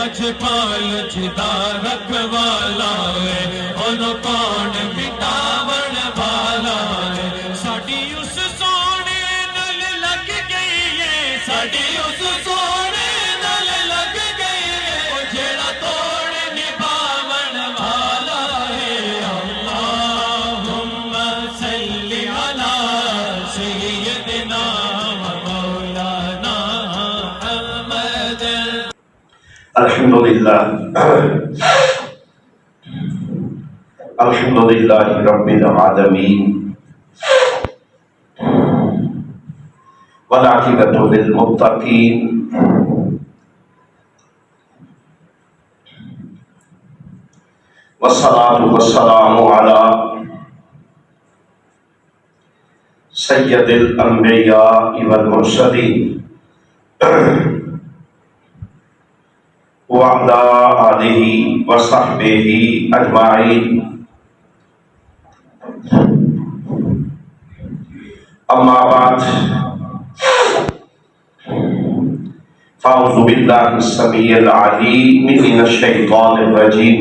لجپال جدا رکھوالا ہے انہوں کون مٹاون والا ہے ساڈی اس سونے نال لگ گئی ہے ساڈی اس سونے نال لگ گئی ہے جیڑا توڑ نبھاون والا ہے اللہم صلی علی سیدنا الحمدللہ رب العالمین والعاقبۃ للمتقین والصلاة والسلام علی سید الانبیاء والمرسلین وعلى آلہ وصحبہ اجمعین اما بعد فاعوذ باللہ السمیع العلیم من الشیطان الرجیم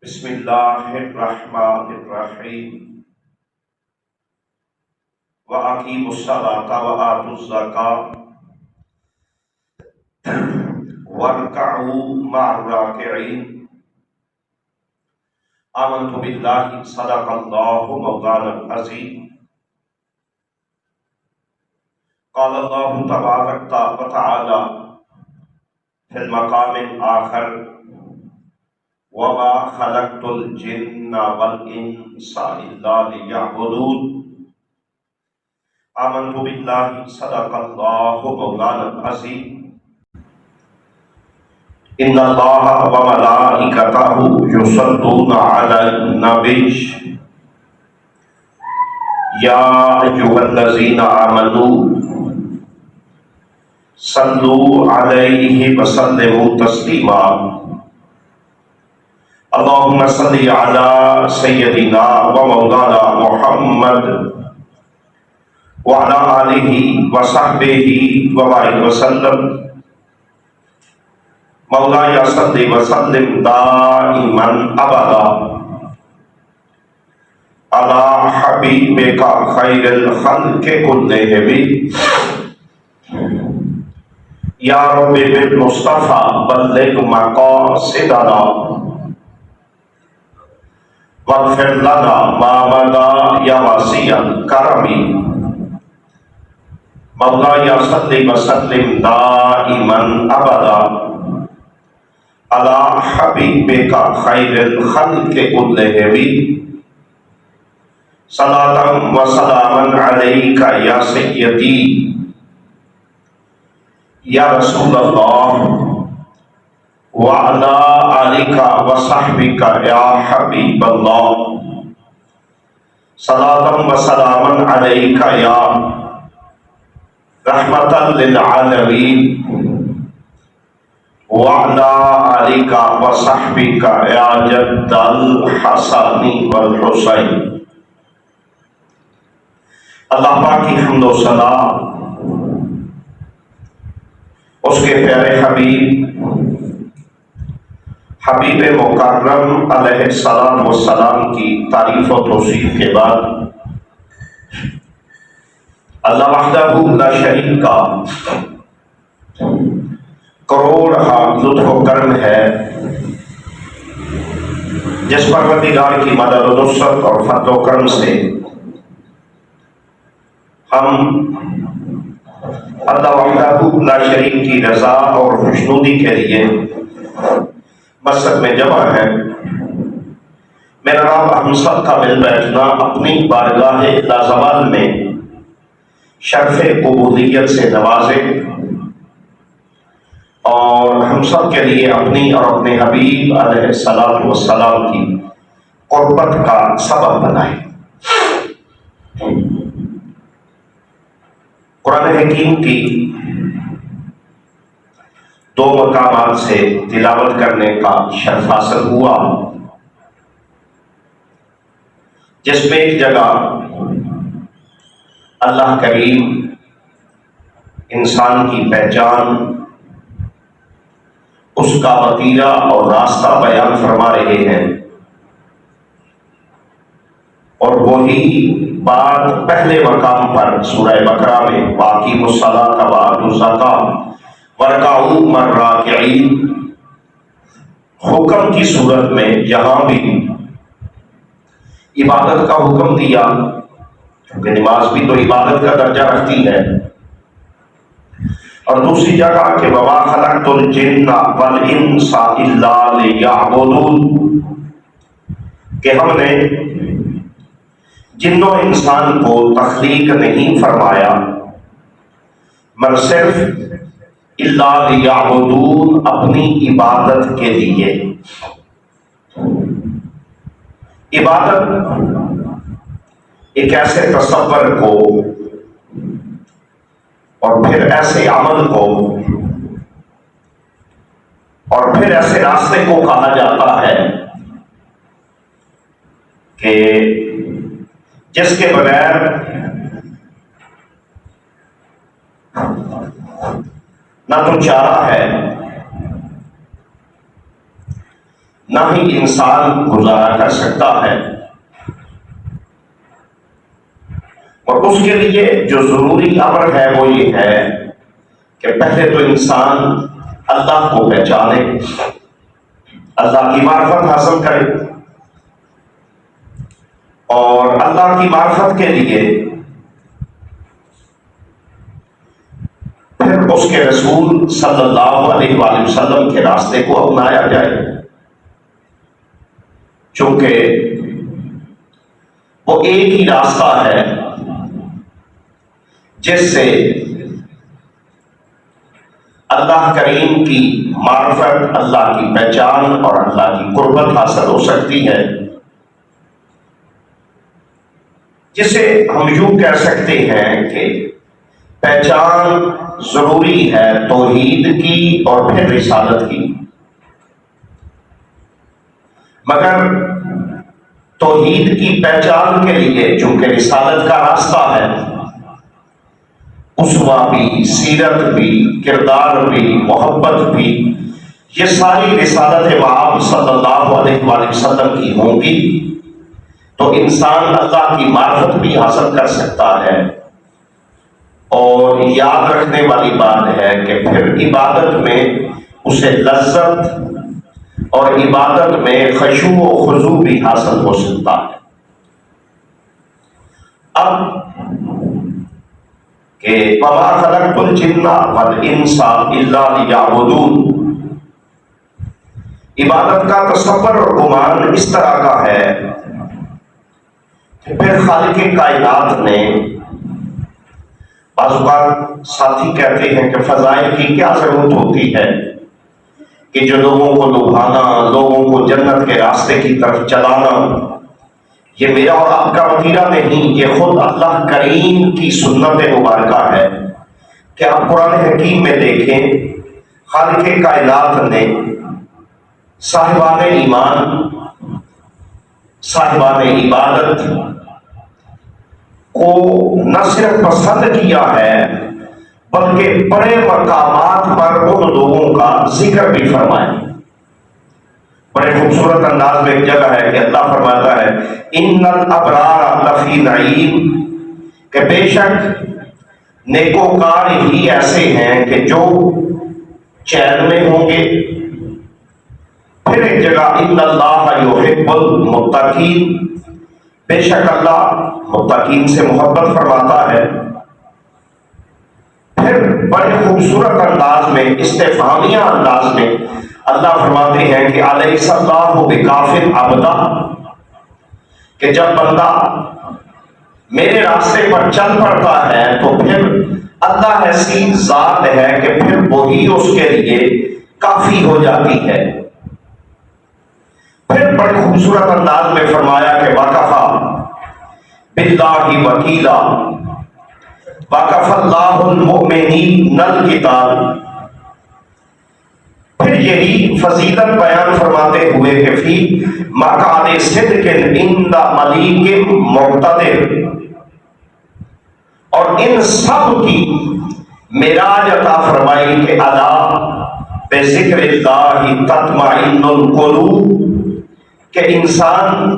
بسم اللہ الرحمن الرحیم وَأَقِیمُوا الصَّلَاةَ وَآتُوا الزَّکَاةَ وَارْكَعُوا مَعَ الرَّاكِعِينَ آمنت باللہ صدق اللہ مولانا العظیم قال اللہ تبارک وتعالی فی المقام الآخر وما خلقت الجن والانس الا لیعبدون آمنت باللہ صدق اللہ مولانا العظیم ان اللہ وملائکتہ یصلون علی النبی یا ایھا الذین آمنوا صلوا علیہ وسلموا تسلیما اللہم صل علی سیدنا ومولانا محمد وعلى آلہ وصحبہ وبارک وسلم مولایا صلی وسلم دائما ابدا علی حبیبک خیر الخلق کلہم یا رب بالمصطفی بلغ مقاصدنا واغفر لنا ما مضى یا واسع الکرم مولایا صلی وسلم دائما ابدا علی حبیبک خیر الخلق کلہم صلاۃ و سلاما علیک یا سیدی یا رسول اللہ وعلی آلک و صحبک یا حبیب اللہ صلاۃ و سلاما علیک یا رحمۃ للعالمین وعلى آلک وصحبک یا جد الحسن والحسین اللہ پاک کی حمد و ثنا اس کے پیارے حبیب مکرم علیہ السلام والسلام کی تعریف و توصیف کے بعد اللہ وحدہ لا شریک کا کروڑ لطف و کرم ہے جس پروردگار کی مدد و نصرت اور فضل و کرم سے ہم اللہ وحدہ لا شریک کی رضا اور خوشنودی کے لیے مسجد میں جمع ہیں۔ میرا نام ہم سب کا مل بیٹھنا اپنی بارگاہ لازوال میں شرف قبولیت سے نوازے اور ہم سب کے لیے اپنی اور اپنے حبیب علیہ السلام کی قربت کا سبب بنائے۔ قرآن حکیم کی دو مقامات سے تلاوت کرنے کا شرف حاصل ہوا، جس میں ایک جگہ اللہ کریم انسان کی پہچان اس کا وتیرہ اور راستہ بیان فرما رہے ہیں، اور وہی بات پہلے مقام پر سورہ بقرہ میں وَأَقِیمُوا الصَّلَاةَ وَآتُوا الزَّکَاةَ وَارْکَعُوا مَعَ الرَّاکِعِینَ حکم کی صورت میں یہاں بھی عبادت کا حکم دیا، کیونکہ نماز بھی تو عبادت کا درجہ رکھتی ہے، اور دوسری جگہ کہ وَمَا خَلَقْتُ الْجِنَّ وَالْإِنسَ إِلَّا لِيَعْبُدُونَ کہ ہم نے جن و انسان کو تخلیق نہیں فرمایا مگر صرف الا لیعبدون اپنی عبادت کے لیے۔ عبادت ایک ایسے تصور کو اور پھر ایسے عمل کو اور پھر ایسے راستے کو کہا جاتا ہے کہ جس کے بغیر نہ تو چارہ ہے نہ ہی انسان گزارا کر سکتا ہے، اور اس کے لیے جو ضروری امر ہے وہ یہ ہے کہ پہلے تو انسان اللہ کو پہچانے، اللہ کی معرفت حاصل کرے، اور اللہ کی معرفت کے لیے پھر اس کے رسول صلی اللہ علیہ وآلہ وسلم کے راستے کو اپنایا جائے، چونکہ وہ ایک ہی راستہ ہے جس سے اللہ کریم کی معرفت، اللہ کی پہچان اور اللہ کی قربت حاصل ہو سکتی ہے، جسے ہم یوں کہہ سکتے ہیں کہ پہچان ضروری ہے توحید کی اور پھر رسالت کی، مگر توحید کی پہچان کے لیے چونکہ رسالت کا راستہ ہے، اسوہ بھی، سیرت بھی، کردار بھی، محبت بھی، یہ ساری رسالت مآب صلی اللہ علیہ وآلہ وسلم کی ہوں گی تو انسان اللہ کی معرفت بھی حاصل کر سکتا ہے۔ اور یاد رکھنے والی بات ہے کہ پھر عبادت میں اسے لذت اور عبادت میں خشوع و خضوع بھی حاصل ہو سکتا ہے۔ اب کہ وَمَا خَلَقْتُ الْجِنَّ وَالْإِنسَ إِلَّا لِيَعْبُدُونَ عبادت کا تصور اور گمان اس طرح کا ہے کہ پھر خالق کائنات نے، بعض اوقات ساتھی کہتے ہیں کہ فضائل کی کیا ضرورت ہوتی ہے کہ جو لوگوں کو لبھانا، لوگوں کو جنت کے راستے کی طرف چلانا، یہ میرا اور آپ کا وتیرہ نہیں، یہ خود اللہ کریم کی سنت مبارکہ ہے کہ آپ قرآن حکیم میں دیکھیں خالق کائنات نے صاحبان ایمان، صاحبان عبادت کو نہ صرف پسند کیا ہے بلکہ بڑے مقامات پر ان لوگوں کا ذکر بھی فرمایا۔ بڑے خوبصورت انداز میں ایک جگہ ہے کہ اللہ فرماتا ہے ان الابرار لفی نعیم کہ بے شک نیکوکار ہی ایسے ہیں کہ جو چین میں ہوں گے۔ پھر ایک جگہ ان اللہ یحب المتقین بے شک اللہ متقین سے محبت فرماتا ہے۔ پھر بڑے خوبصورت انداز میں، استفہامیہ انداز میں اللہ فرماتے ہیں کہ الیس اللہ بکاف عبدا کہ جب بندہ میرے راستے پر چل پڑتا ہے تو پھر اللہ ایسی ذات ہے کہ پھر وہی اس کے لیے کافی ہو جاتی ہے۔ پھر بڑے خوبصورت انداز میں فرمایا کہ وَكَفَى بِاللَّهِ وَكِيلًا وَكَفَى اللَّهُ الْمُؤْمِنِينَ الْقِتَالَ پھر یہی فضیلت بیان فرماتے ہوئے کہ فی مقعد صدق عند ملیک مقتدر اور ان سب کی معراج عطا فرمائی کہ الا بے ذکر اللہ تطمئن القلوب کہ انسان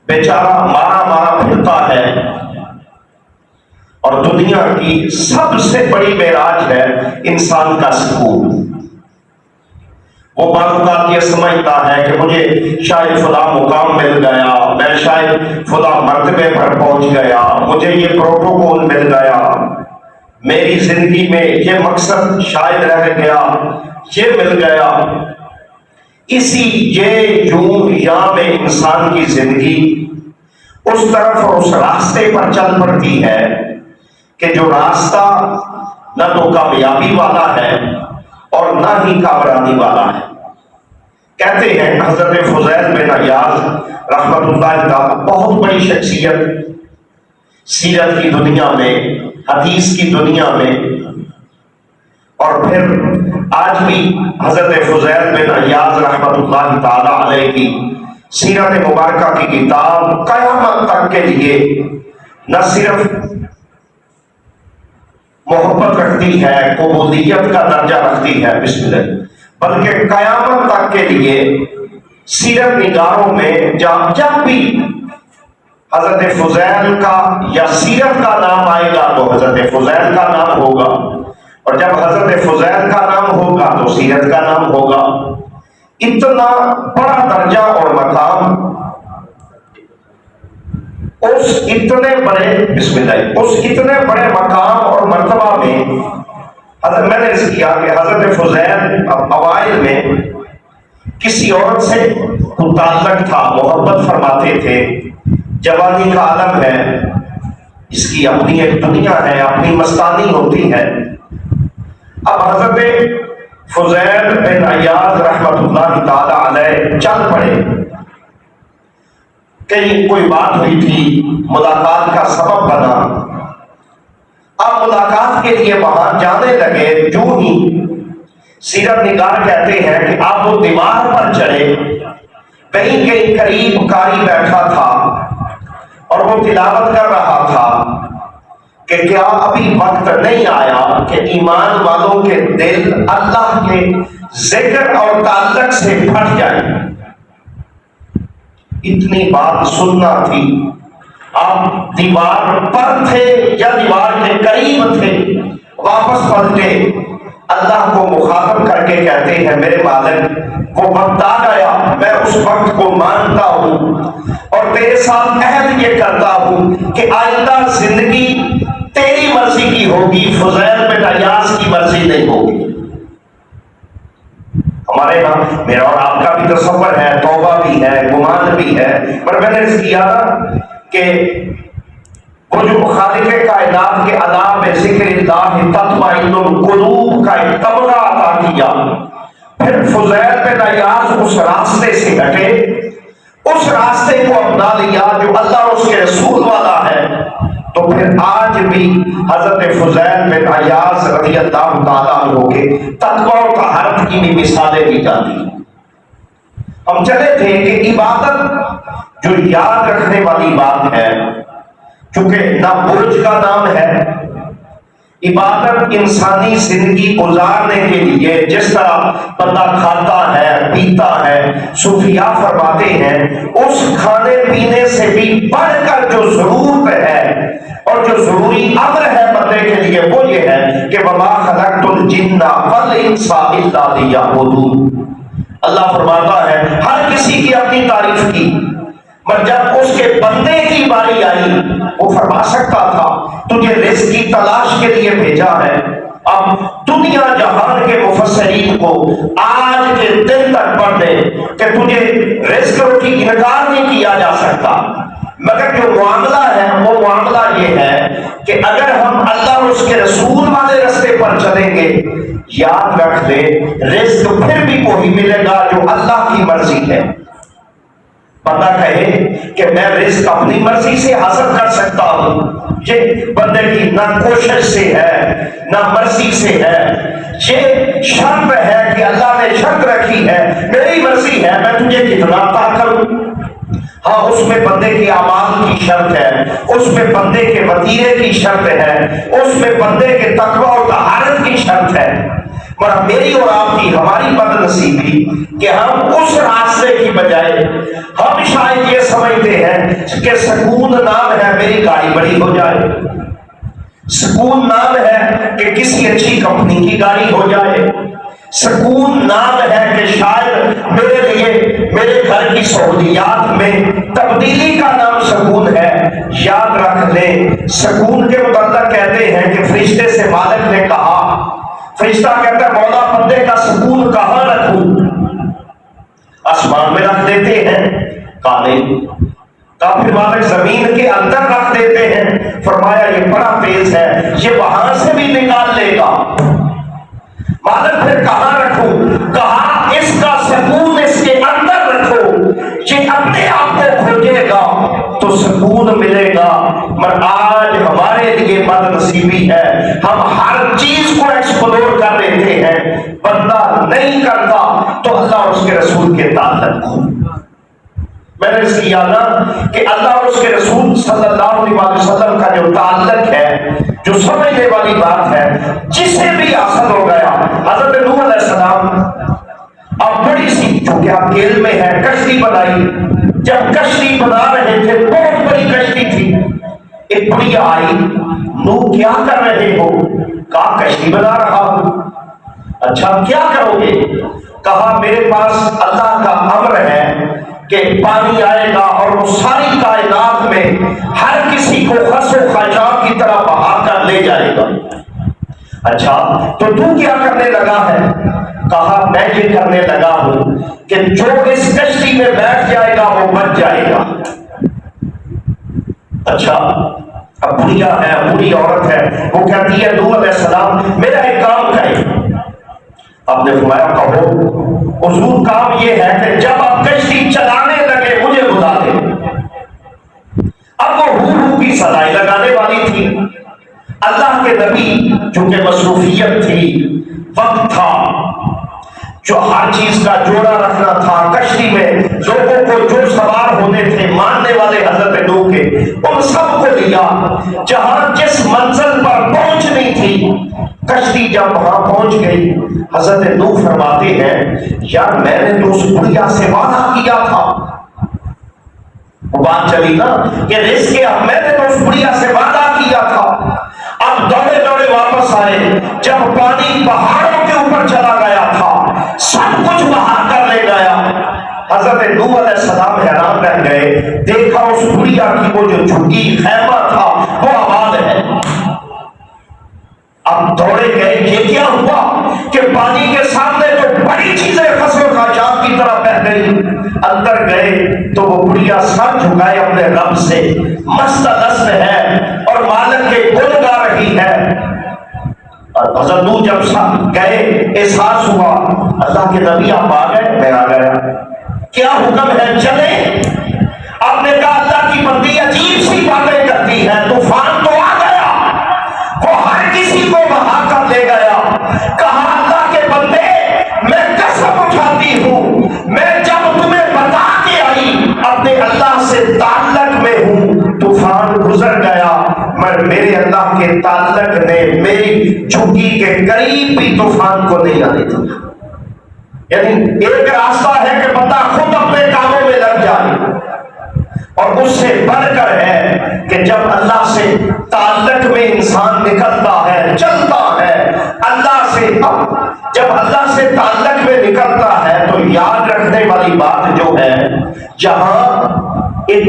بیچارہ مارا مارا پھرتا ہے، اور دنیا کی سب سے بڑی معراج ہے انسان کا سکون۔ وہ بعض اوقات یہ سمجھتا ہے کہ مجھے شاید فلاں مقام مل گیا، میں شاید فلاں مرتبے پر پہنچ گیا، مجھے یہ پروٹوکول مل گیا، میری زندگی میں یہ مقصد شاید رہ گیا، یہ مل گیا۔ اسی یہ یوں یا میں انسان کی زندگی اس طرف اور اس راستے پر چل پڑتی ہے کہ جو راستہ نہ تو کامیابی والا ہے اور نہ ہی کامرانی والا ہے۔ کہتے ہیں حضرت فضیل بن عیاض رحمت اللہ تعالی بہت بڑی شخصیت سیرت کی دنیا میں، حدیث کی دنیا میں، اور پھر آج بھی حضرت فضیل بن عیاض رحمت اللہ تعالی علیہ کی سیرت مبارکہ کی کتاب قیامت تک کے لیے نہ صرف محبت رکھتی ہے، قبولیت کا درجہ رکھتی ہے، بسم اللہ، بلکہ قیامت تک کے لیے سیرت نگاروں میں جب بھی حضرت فضیل کا یا سیرت کا نام آئے گا تو حضرت فضیل کا نام ہوگا، اور جب حضرت فضیل کا نام ہوگا تو سیرت کا نام ہوگا۔ اتنا بڑا درجہ اور مقام اس اتنے بڑے بسم اللہ اس اتنے بڑے مقام اور مرتبہ میں میں نے اس کیا کہ حضرت فضیل اوائل میں کسی عورت سے تعلق تھا، محبت فرماتے تھے، جوانی کا عالم ہے، اس کی اپنی ایک دنیا ہے، اپنی مستانی ہوتی ہے۔ اب حضرت فضیل بن عیاض رحمت اللہ تعالی علیہ چل پڑے، کہیں کوئی بات ہوئی تھی، ملاقات کا سبب بنا، اب ملاقات کے لیے وہاں جانے لگے، جو ہی سیرت نگار کہتے ہیں کہ آپ وہ دیوار پر چڑھے، کہیں کہیں قریب قاری بیٹھا تھا اور وہ تلاوت کر رہا تھا کہ کیا ابھی وقت نہیں آیا کہ ایمان والوں کے دل اللہ کے ذکر اور تعلق سے پھٹ جائیں۔ اتنی بات سننا تھی، آپ دیوار پر تھے یا دیوار کے قریب تھے، واپس پلٹے، اللہ کو مخاطب کر کے کہتے ہیں میرے مالک وہ وقت آ گیا، میں اس وقت کو مانتا ہوں اور تیرے ساتھ عہد یہ کرتا ہوں کہ آئندہ زندگی تیری مرضی کی ہوگی، فضیل بن عیاض کی مرضی نہیں ہوگی۔ ہمارے ہاں میرا اور آپ کا بھی تصور ہے، توبہ بھی ہے، گمان بھی ہے، پر میں نے اس کیا کہ وہ جو خالق کائنات کے عذاب ذکر اللہ تطمئن القلوب کا ایک تمغہ عطا کیا، پھر فضیل بن عیاض اس راستے سے ہٹے، اس راستے کو اپنا لیا جو اللہ اور اس کے رسول والا ہے، تو پھر آج بھی حضرت فضیل بن عیاض رضی اللہ تعالیٰ عنہ کے تقوی و طہارت کی بھی مثالیں دی جاتی ہیں۔ ہم چلے تھے کہ عبادت جو یاد رکھنے والی بات ہے، چونکہ نہ برج کا نام ہے، عبادت انسانی زندگی گزارنے کے لیے جس طرح بندہ کھاتا ہے پیتا ہے، صوفیاء فرماتے ہیں اس کھانے پینے سے بھی بڑھ کر جو ضرورت ہے اور جو ضروری امر ہے بندے کے لیے وہ یہ ہے کہ وَمَا خَلَقْتُ الْجِنَّ وَالْإِنسَ إِلَّا لِيَعْبُدُونِ۔ اللہ فرماتا ہے ہر کسی کی اپنی تعریف کی، پر جب اس کے بندے کی باری آئی وہ فرما سکتا تھا تجھے رزق کی تلاش کے لیے بھیجا ہے۔ اب دنیا جہان کے مفسرین کو آج کے دن تک پڑھ دیں کہ تجھے رزق کی انکار نہیں کیا جا سکتا، مگر جو معاملہ ہے وہ معاملہ یہ ہے کہ اگر ہم اللہ اور اس کے رسول والے رستے پر چلیں گے، یاد رکھ لیں رزق پھر بھی وہی ملے گا جو اللہ کی مرضی ہے۔ بندہ کہے کہ میں رزق اپنی مرضی سے حاصل کر سکتا ہوں، یہ بندے کی نہ کوشش سے ہے نہ مرضی سے ہے، یہ شرط ہے کہ اللہ نے شرط رکھی ہے میری مرضی ہے میں تجھے کتنا عطا کروں۔ ہاں اس میں بندے کے اعمال کی شرط ہے، اس میں بندے کے وتیرے کی شرط ہے، اس میں بندے کے تقوی اور طہارت کی شرط ہے، مگر میری اور آپ کی ہماری بد نصیبی کہ ہم اس راستے کی بجائے ہم شاید یہ سمجھتے ہیں کہ سکون نام ہے میری گاڑی بڑی ہو جائے، سکون نام ہے کہ کسی اچھی کمپنی کی گاڑی ہو جائے، سکون نام ہے کہ شاید میرے لیے میرے گھر کی سہولیات میں تبدیلی کا نام سکون ہے۔ یاد رکھ لیں، سکون کے متعلق کہتے ہیں کہ فرشتے سے مالک نے کہا، فرشتہ کہتا ہے مولا بندے کا سکون کہاں رکھوں؟ آسمان میں رکھ دیتے ہیں، کہا نہیں، کہا پھر مالک زمین کے اندر رکھ دیتے ہیں، فرمایا یہ بڑا تیز ہے، یہ وہاں سے بھی نکال لے گا۔ مالک پھر کہاں رکھوں؟ کہا اس کا سکون اس کے اندر رکھو، یہ اپنے آپ کو کھوجے گا تو سکون ملے گا۔ مگر آج ہمارے لیے بد نصیبی ہے، ہم ہر چیز کو ایکسپلور کر لیتے ہیں، بندہ نہیں کرتا تو اللہ اور اس کے رسول کے تعلق کو۔ میں نے اس کیا نا کہ اللہ اور اس کے رسول صلی اللہ علیہ وسلم کا جو تعلق ہے، جو سمجھنے والی بات ہے، جسے بھی حاصل ہو گیا۔ حضرت نوح علیہ السلام اب بڑی سی، چونکہ آپ کیل میں ہے، کشتی بنائی، جب کشتی بنا رہے تھے، بہت بڑی کشتی تھی، ایک بڑھیا آئی، نوح کیا کر رہے ہو؟ کہا کشتی بنا رہا ہوں۔ اچھا کیا کرو گے؟ کہا میرے پاس اللہ کا امر ہے کہ پانی آئے گا اور وہ ساری کائنات میں ہر کسی کو خس و خاشاک کی طرح بہا کر لے جائے گا۔ اچھا تو کیا کرنے لگا ہے؟ کہا میں یہ کرنے لگا ہوں کہ جو اس کشتی میں بیٹھ جائے گا وہ بچ جائے گا۔ اچھا اب بڑھیا ہے، بوڑھی عورت ہے، وہ کہتی ہے نوح علیہ السلام میرا ایک کام کرے۔ آپ نے فرمایا کہو۔ حضور کام یہ ہے کہ جب آپ کشتی چلانے لگے مجھے بلا دیں۔ اب وہ ہو کی سزائیں لگانے والی تھی، اللہ کے نبی چونکہ مصروفیت تھی، وقت تھا، جو ہر چیز کا جوڑا رکھنا تھا، کشتی میں لوگوں کو جو سوار ہونے تھے ماننے والے حضرت نوح کے، ان سب کو لیا۔ جہاں جس منزل پر پہنچنی تھی کشتی جب وہاں پہنچ گئی، حضرت نوح فرماتے ہیں یار میں نے تو اس بڑھیا سے وعدہ کیا تھا، وہ بات چلی نا کہ رزق کے، میں نے تو اس بڑھیا سے وعدہ کیا تھا۔ اب دوڑے دوڑے واپس آئے، جب پانی پہاڑوں کے اوپر چلا گیا تھا، سب کچھ بہا کر لے گیا۔ حضرت نوح علیہ السلام حیران رہ گئے، دیکھا اس بڑھیا کی وہ جو جھگی خیمہ تھا وہ آباد ہے۔ اب دوڑے گئے، یہ کیا ہوا کہ پانی کے سامنے تو بڑی چیزیں خسو خاشاک کی طرح بہہ گئی۔ اندر گئے تو وہ بڑھیا سر جھکائے اپنے رب سے، مستغصب ہے اور مالک کے گل گا رہی ہے۔ اور حضرت نوح جب سب گئے احساس ہوا اللہ کے نبی آپ آ گئے، میں آ گیا، کیا حکم ہے چلے؟ آپ نے کہا اللہ کی بندی عجیب سی باتیں کرتی ہے، طوفان تو آ گیا، وہ ہر کسی کو بہا کر لے گیا۔ کہا اللہ کے بندے میں قسم اٹھاتی ہوں، میں جب تمہیں بتا کے آئی اپنے اللہ سے تعلق میں ہوں، طوفان گزر گیا، مگر میرے اللہ کے تعلق نے میری جھگی کے قریب بھی طوفان کو نہیں آنے دیا۔ یعنی ایک راستہ ہے کہ بندہ خود اپنے کاموں میں لگ جائے، اور اس سے بڑھ کر ہے کہ جب اللہ سے تعلق میں انسان نکلتا ہے، چلتا ہے اللہ سے، جب اللہ سے تعلق میں نکلتا ہے تو یاد رکھنے والی بات جو ہے، جہاں ایک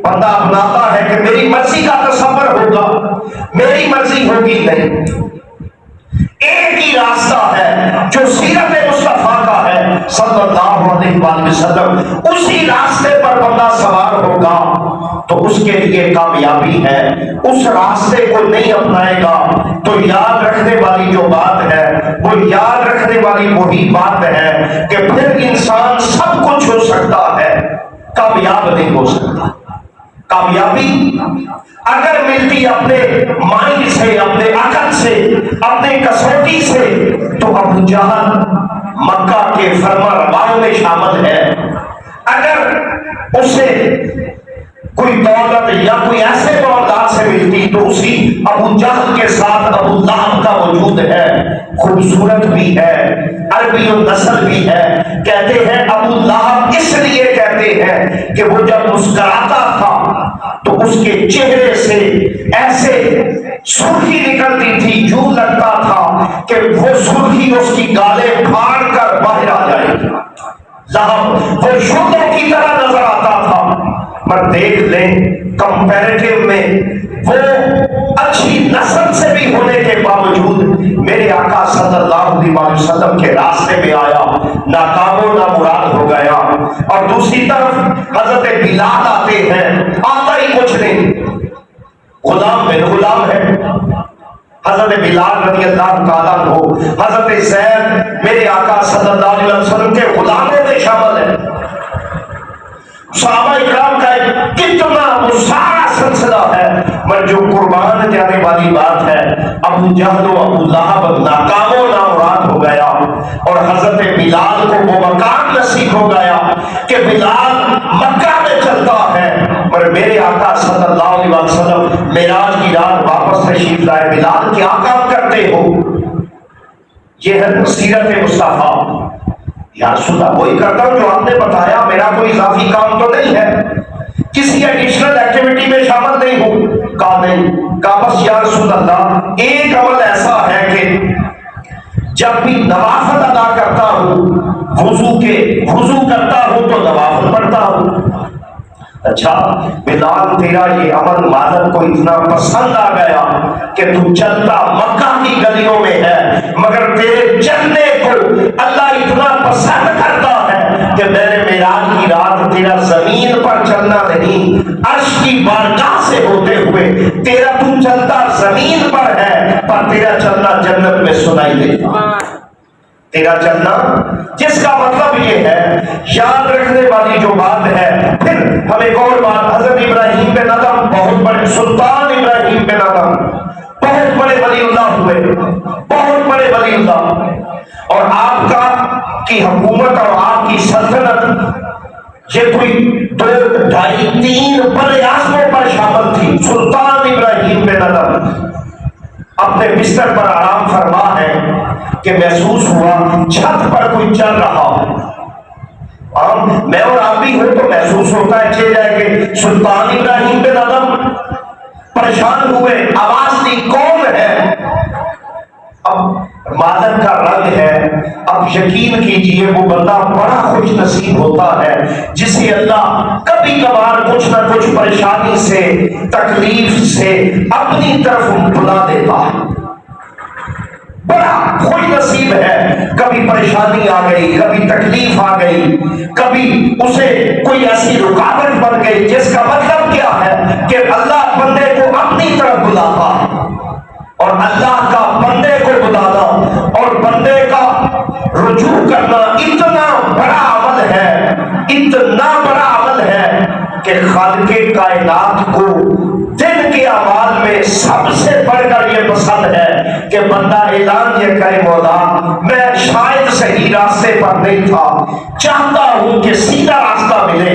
بندہ اپناتا ہے کہ میری مرضی کا تصور ہوگا، میری مرضی ہوگی، نہیں، ایک ہی راستہ ہے جو سیرت مصطفیٰ کا ہے صلی اللہ علیہ وآلہ وسلم، اسی راستے پر بندہ سوار ہوگا تو اس کے لیے کامیابی ہے۔ اس راستے کو نہیں اپنائے گا تو یاد رکھنے والی جو بات ہے وہ یاد رکھنے والی وہی بات ہے کہ پھر انسان سب کچھ ہو سکتا ہے، کامیاب نہیں ہو سکتا۔ کامیابی اگر ملتی اپنے مائنڈ سے، اپنے عقل سے، اپنے کسوٹی سے، تو ابو جہل مکہ کے فرما رواؤں میں شامل ہے۔ اگر اسے کوئی دولت یا کوئی ایسے دولت سے ملتی تو اسی ابو جہل کے ساتھ ابو لہب کا وجود ہے، خوبصورت بھی ہے، عربی النسل بھی ہے۔ کہتے ہیں ابو لہب اس لیے کہتے ہیں کہ وہ جب مسکراتا تھا تو اس کے چہرے سے ایسے سرخی نکلتی تھی، یوں لگتا تھا کہ وہ سرخی اس کی گالیں پھاڑ کر باہر آ جائے گی۔ لہب وہ شودوں کی طرح نظر آتا تھا، پر دیکھ لیں کمپیریٹیو میں وہ اچھی نسل سے بھی ہونے کے باوجود میرے آقا صلی اللہ علیہ وسلم کے راستے میں آیا، ناکام و نامراد ہو گیا۔ اور دوسری طرف حضرت بلال آتے ہیں، آتا ہی کچھ نہیں، غلام بن غلام ہے۔ حضرت بلال رضی اللہ تعالیٰ عنہ، حضرت زید میرے آقا صلی اللہ علیہ وسلم کے غلاموں میں شامل ہے۔ صحابہ اکرام کا کتنا وہ سارا سلسلہ ہے، مگر جو قربان جانے والی بات ہے، ابو جہل و ابو لہب ناکام و نامراد ہو گیا، اور حضرت بلال کو وہ مقام نصیب ہو گیا کہ بلال مکہ میں چلتا ہے، مگر میرے آقا صلی اللہ علیہ وسلم معراج کی رات واپس تشریف لائے۔ بلال کیا کام کرتے ہو؟ یہ ہے سیرت مصطفیٰ۔ یا رسول اللہ وہی کرتا ہوں جو آپ نے بتایا، میرا کوئی اضافی کام تو نہیں ہے، کسی ایڈیشنل ایکٹیویٹی میں شامل نہیں ہوں۔ کہا نہیں، کہا بس یا رسول اللہ ایک عمل ایسا ہے کہ جب بھی نوافل ادا کرتا ہوں، وضو کرتا ہوں تو نوافل پڑھتا ہوں۔ اچھا بلال تیرا یہ عمل مالک کو اتنا پسند آ گیا کہ تو چلتا مکہ کی گلیوں میں ہے، مگر تیرے چلنے کو اللہ اتنا پسند کرتا ہے کہ میں نے معراج کی رات تیرا زمین پر چلنا نہیں، عرش کی بارگاہ سے ہوتے ہوئے تیرا تو چلتا زمین پر ہے، پر تیرا چلنا جنت میں سنائی دیتا، تیرا چلنا، جس کا مطلب یہ ہے، یاد رکھنے والی جو بات ہے۔ پھر ہم ایک اور بات، حضرت ابراہیم بن ادم بہت بڑے سلطان، ابراہیم بن ادم بہت بڑے ولی اللہ ہوئے، بہت بڑے ولی اللہ، اور آپ کا کی حکومت اور آپ کی سلطنت یہ کوئی 2 ڈھائی 3 بڑے اعظموں پر شامل تھی۔ سلطان ابراہیم بن ادم اپنے بستر پر آرام فرما ہے کہ محسوس ہوا چھت پر کوئی چل رہا ہے۔ میں اور آپ بھی ہوں تو محسوس ہوتا ہے چل جائے کہ سلطان ابراہیم بن ادم پریشان ہوئے، آواز دی کون ہے؟ اب مادر کا رنگ ہے، اب یقین کیجئے وہ بندہ بڑا خوش نصیب ہوتا ہے جسے اللہ کبھی کبھار کچھ نہ کچھ پریشانی سے، تکلیف سے اپنی طرف بلا دیتا ہے، بڑا خوش نصیب ہے۔ کبھی پریشانی آ گئی، کبھی تکلیف آ گئی، کبھی اسے کوئی ایسی رکاوٹ بن گئی، جس کا مطلب کیا ہے کہ اللہ بندے کو اپنی طرف بلاتا ہے، اور اللہ کا بندے کو بلانا اور بندے کا رجوع کرنا اتنا بڑا عمل ہے، اتنا بڑا عمل ہے کہ خالق کائنات کو دن کے اعمال میں سب سے بڑھ کر یہ پسند ہے کہ بندہ اعلان یہ کرے، مولا میں شاید صحیح راستے پر نہیں تھا، چاہتا ہوں کہ سیدھا راستہ ملے،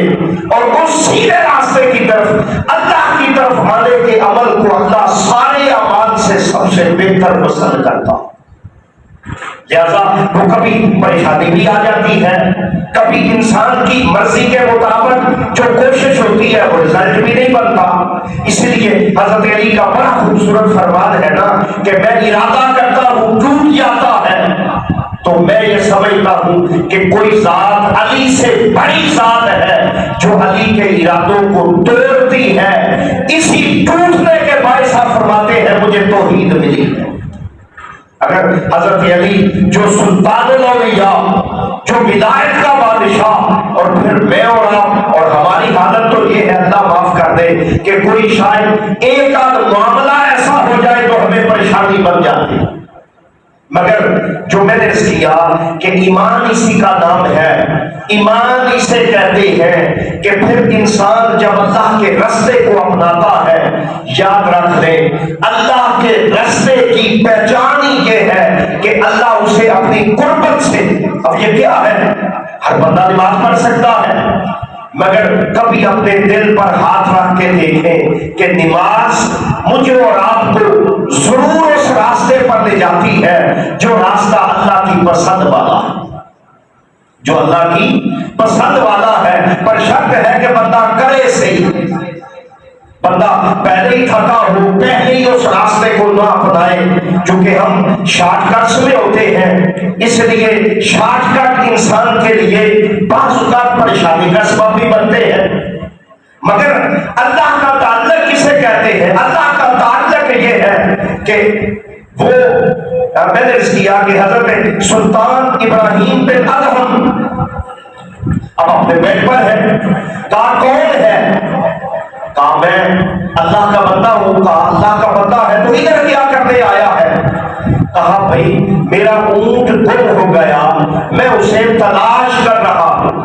اور اس سیدھے راستے کی طرف، اللہ کی طرف آنے کے عمل کو اللہ سارے اعمال سے سب سے بہتر پسند کرتا۔ لہذا وہ کبھی پریشانی بھی آ جاتی ہے، کبھی انسان کی مرضی کے مطابق جو کوشش ہوتی ہے وہ رزلٹ بھی نہیں بنتا۔ اس لیے حضرت علی کا بڑا خوبصورت فرمان ہے نا کہ میں ارادہ کرتا ہوں ٹوٹ جاتا ہے، تو میں یہ سمجھتا ہوں کہ کوئی ذات علی سے بڑی ذات ہے جو علی کے ارادوں کو توڑتی ہے، اسی ٹوٹنے کے باعث فرماتے ہیں مجھے توحید ملی ہے۔ اگر حضرت علی جو سلطان الاولیاء، جو ولایت کا بادشاہ، اور پھر میں اور آپ اور ہماری حالت تو یہ ہے، اللہ معاف کر دے، کہ کوئی شاید ایک آدھ معاملہ ایسا ہو جائے تو ہمیں پریشانی بن جاتی، مگر جو میں نے اس کیا کہ ایمان اسی کا نام ہے، ایمان اسے کہتے ہیں کہ پھر انسان جب اللہ کے راستے کو اپناتا ہے، یاد رکھ لیں اللہ کے راستے کی پہچان ہی یہ ہے کہ اللہ اسے اپنی قربت سے، اب یہ کیا ہے، ہر بندہ نماز پڑھ سکتا ہے، مگر کبھی اپنے دل پر ہاتھ رکھ کے دیکھیں کہ نماز مجھے اور آپ کو ضرور اس راستے پر لے جاتی ہے جو راستہ اللہ کی پسند والا ہے، جو اللہ کی پسند والا ہے۔ پر شرط ہے کہ بندہ کرے صحیح، بندہ پہلے ہی تھکا ہو، پہلے ہی اس راستے کو نہ اپنائے جو کہ ہم شارٹ کٹس میں ہوتے ہیں۔ اس لیے شارٹ کٹ انسان کے لیے بعض اوقات پریشانی کا سبب بھی بنتے ہیں، مگر اللہ کا تعلق کسے کہتے ہیں؟ اللہ کا تعلق یہ ہے کہ وہ میں نے اس کیا کہ حضرت سلطان ابراہیم بن ادہم اب اپنے بیٹ پر ہے، کہا کون ہے؟ کہا میں اللہ کا بندہ ہوں۔ کہا اللہ کا بندہ ہے تو ادھر کیا کرنے آیا ہے؟ کہا بھائی میرا اونٹ گم ہو گیا، میں اسے تلاش کر رہا ہوں۔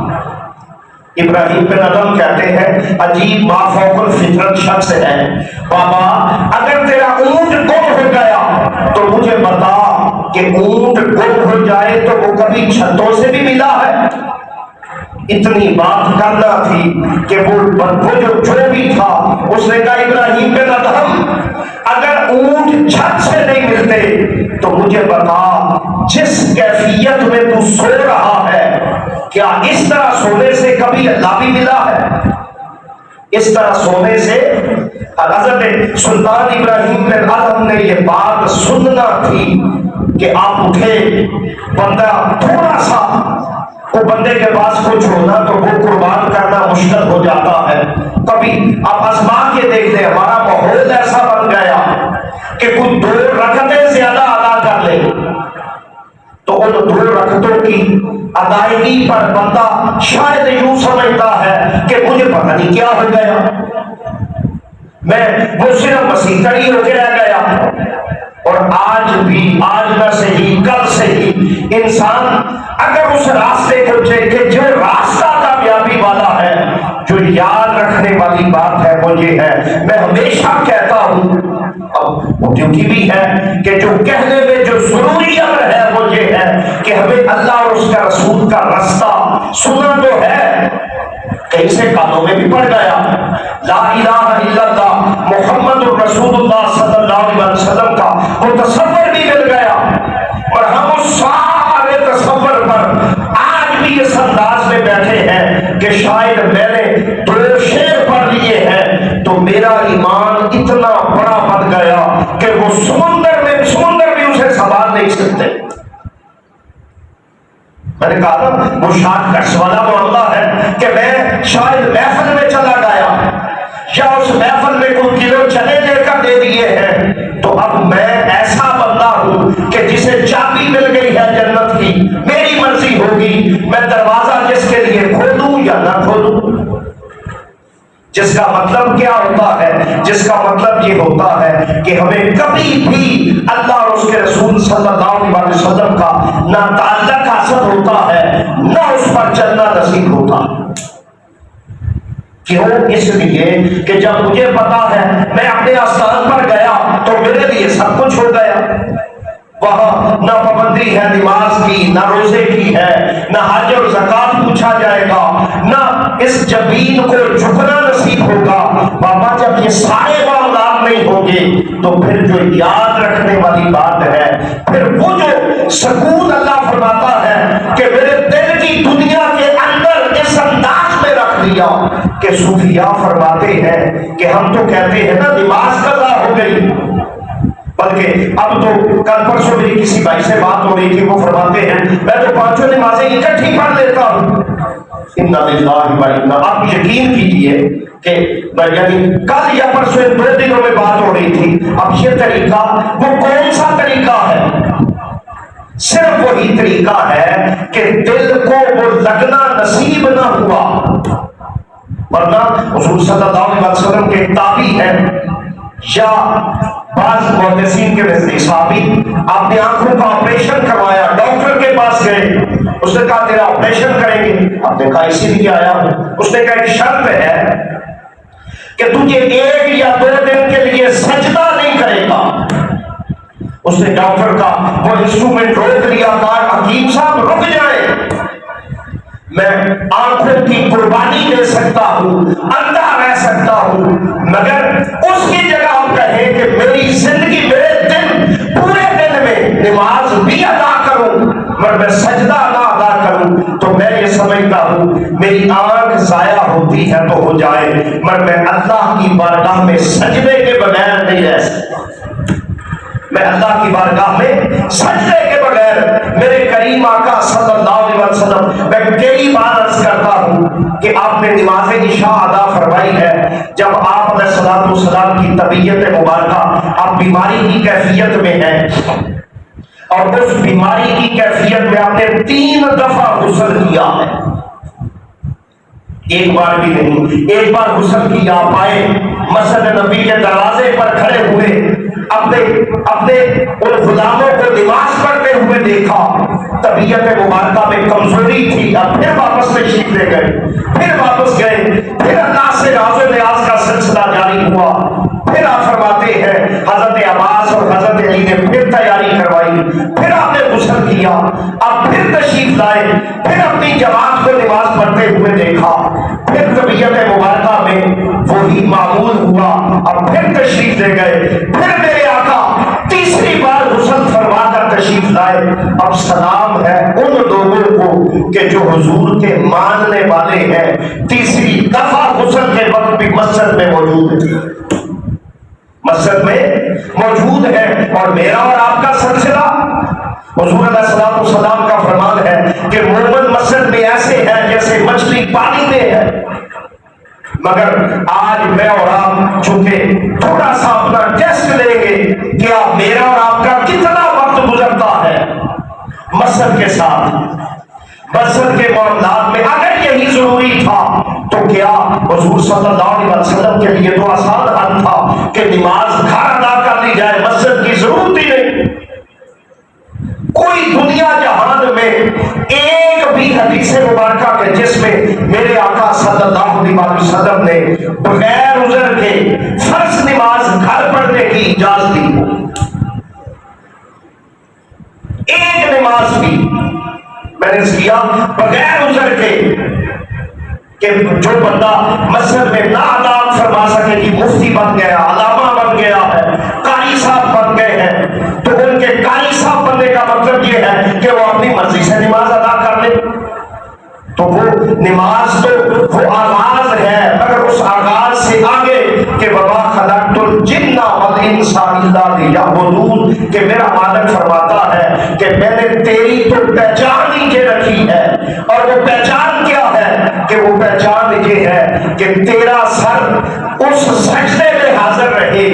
ابراہیم بن ادہم کہتے ہیں عجیب مافوق الفطرت شخص ہے، بابا اگر تیرا اونٹ گم ہو گیا تو مجھے بتا کہ اونٹ گم ہو جائے تو وہ کبھی چھتوں سے بھی ملا ہے؟ اتنی بات کرنا تھی کہ وہ جو بھی تھا اس نے کہا ابراہیم بن ادہم اگر اونٹ چھت سے نہیں ملتے تو مجھے بتا جس کیفیت میں تو سو رہا ہے کیا اس طرح سونے سے کبھی اللہ بھی ملا ہے؟ اس طرح سونے سے حضرت سلطان ابراہیم بن ادہم نے یہ بات سننا تھی کہ آپ اٹھے، بندہ تھوڑا سا وہ بندے کے پاس کچھ ہونا تو وہ قربان کرنا مشکل ہو جاتا ہے۔ کبھی آپ آزما کے دیکھ لیں، ہمارا ماحول ایسا بن گیا کہ کچھ 2 رکعتیں زیادہ ادا کر لے تو ان 2 رکعتوں کی ادائیگی پر بندہ شاید یوں سمجھتا ہے کہ مجھے پتہ نہیں کیا ہو گیا، میں وہ صرف مسیحی ہو کے رہ گیا۔ اور آج نہ صحیح کل سے ہی انسان اگر اس راستے کو دیکھے جو راستہ کامیابی والا ہے، جو یاد رکھنے والی بات ہے وہ یہ ہے، میں ہمیشہ کہتا ہوں اب ڈیوٹی بھی ہے کہ جو کہنے میں جو ضروری امر ہے وہ یہ ہے کہ ہمیں اللہ اور اس کا رسول کا راستہ سنا تو ہے، کہیں سے کانوں میں بھی پڑ گیا، لا الہ الا اللہ محمد الرسول اللہ صلی اللہ علیہ وسلم کا وہ تصور بھی مل گیا، اور ہم اس سارے تصور پر آج بھی اس انداز میں بیٹھے ہیں کہ شاید میں نے 2 شعر پڑھ لیے ہیں تو میرا ایمان اتنا بڑا بن گیا کہ وہ سمندر بھی اسے سنبھال نہیں سکتے۔ میں نے کہا تھا وہ شارٹ کٹس والا معاملہ ہے کہ میں شاید محفل میں چلا گیا یا اس محفل میں کوئی کلو چنے لے کر دے دیے ہیں تو اب میں ایسا بندہ ہوں کہ جسے چابی مل گئی ہے جنت کی، میری مرضی ہوگی میں دروازہ جس کے لیے کھولوں یا نہ کھولوں۔ جس کا مطلب کیا ہوتا ہے؟ جس کا مطلب یہ ہوتا ہے کہ ہمیں کبھی بھی اللہ اور اس کے رسول صلی اللہ علیہ وسلم کا نہ تعلق حاصل ہوتا ہے نہ اس پر چلنا نصیب ہوتا۔ کیوں؟ اس لیے کہ جب مجھے پتا ہے میں اپنے آستان پر گیا تو میرے لیے سب کچھ ہو گیا، وہاں نہ پابندی ہے نماز کی، نہ روزے کی ہے، نہ حج اور زکات پوچھا جائے گا، نہ اس جبین کو جھکنا نصیب ہوگا۔ بابا جب یہ سارے معاملات نہیں ہوں گے تو پھر جو یاد رکھنے والی بات ہے، پھر وہ جو سکون اللہ فرماتا ہے کہ میرے دل کی دنیا کے اندر اس انداز میں رکھ دیا کہ صوفیاء فرماتے ہیں کہ ہم تو کہتے ہیں نا نماز قضا ہو گئی، بلکہ اب تو کل پرسوں میری کسی بھائی سے بات ہو رہی تھی، وہ فرماتے ہیں میں تو 5 نمازیں اکٹھی پڑھ لیتا ہوں۔ آپ یقین کیجئے کہ یعنی کل یا پرسوں 2 دنوں میں بات ہو رہی تھی۔ اب یہ طریقہ وہ کون سا طریقہ ہے؟ صرف وہی طریقہ ہے کہ دل کو وہ لگنا نصیب نہ ہوا، ورنہ حضور صلی اللہ علیہ وسلم کے تابعی ہیں یا بعض محدثین کے نزدیک صحابی، آپ نے آنکھوں کا آپریشن کروایا، ڈاکٹر کے پاس گئے، اس نے کہا تیرا آپریشن کریں گے، آپ نے کہا اسی لیے آیا ہوں۔ اس نے کہا ایک شرط ہے کہ تجھے 1 یا 2 دن کے لیے سجدہ نہیں کرے گا۔ اس نے ڈاکٹر کا وہ انسٹرومنٹ روک لیا، کہا حکیم صاحب رک جائیں، میں آنکھوں کی قربانی دے سکتا ہوں، اندھا رہ سکتا ہوں، مگر اس کی جگہ آپ کہیں کہ میری زندگی، میرے دن، پورے دن میں نماز بھی ادا کروں مگر میں سجدہ نہ ادا کروں، تو میں یہ سمجھتا ہوں میری آنکھ ضائع ہوتی ہے تو ہو جائے، مگر میں اللہ کی بارگاہ میں سجدے کے بغیر نہیں رہ سکتا۔ میں اللہ کی بارگاہ میں سجدے کے بغیر، میرے کریم آقا صلی اللہ علیہ وسلم، میں کئی بار عرض کرتا ہوں کہ آپ نے نماز عشاء ادا فرمائی ہے، جب آپ علیہ الصلوۃ والسلام کی طبیعت مبارکہ، آپ بیماری کی کیفیت میں ہیں، اور اس بیماری کی کیفیت میں آپ نے 3 دفعہ غسل کیا ہے، ایک بار بھی نہیں، ایک بار غسل کیا، آپ آئے مسجد نبی کے دروازے پر کھڑے ہوئے، اپنے ان غلاموں کو نماز پڑھتے ہوئے دیکھا، طبیعت مبارکہ میں کمزوری تھی، اب پھر واپس تشریف لے گئے، پھر واپس گئے، پھر اللہ سے راز و نیاز کا سلسلہ جاری ہوا، پھر آپ فرماتے ہیں حضرت عباس اور حضرت علی نے پھر تیاری کروائی، پھر آپ نے غسل کیا، اب پھر تشریف لائے، پھر اپنی جماعت کو نماز پڑھتے ہوئے دیکھا، پھر طبیعت مبارکہ میں وہی معمول ہوا، اب پھر تشریف لے گئے، پھر میرے آقا تیسری بار غسل فرما کر تشریف لائے۔ اب سلام ہے ان لوگوں کو کہ جو حضور کے ماننے والے ہیں، تیسری دفعہ غسل کے وقت بھی مسجد میں موجود ہے، مسجد میں موجود ہے، اور میرا اور آپ کا سلسلہ، حضور علیہ الصلوۃ والسلام کا فرمان ہے کہ مومن مسجد میں ایسے ہیں جیسے مچھلی پانی میں ہے، مگر آج میں اور آپ چونکہ تھوڑا سا اپنا ٹیسٹ لیں گے کہ آپ میرا اور آپ کا کتنا وقت گزرتا ہے مسجد کے ساتھ، مسجد کے معاملات میں۔ اگر یہی ضروری تھا تو کیا حضور صلی اللہ علیہ وسلم کے لیے تو آسان حل تھا کہ نماز گھر ادا کر لی جائے، مسجد کی ضرورت ہی نہیں۔ کوئی دنیا جہان میں ایک بھی حدیث مبارکہ کے جس میں میرے آقا صلی اللہ علیہ وسلم نے بغیر عذر کے فرض نماز گھر پڑھنے کی اجازت دی ہو، ایک نماز بھی میں نے کیا بغیر عذر کے، کہ جو بندہ مسجد میں نہ ادا فرما سکے کہ مفتی بن گیا، علامہ بن گیا ہے، قاری صاحب بن گئے ہیں، تو ان کے قاری صاحب بننے کا مطلب یہ ہے کہ وہ اپنی مرضی سے نماز ادا کر لے، تو وہ نماز تو وہ آغاز ہے، مگر اس آغاز سے آگے کہ وما خلقت الجن والانس الا لیعبدون، کہ میرا مالک فرماتا ہے کہ میں نے تیری تو پہچان ہی یہ رکھی ہے، اور وہ پہچان کیا ہے کہ وہ پہچان یہ ہے کہ تیرا سر اس سجدے میں حاضر رہے،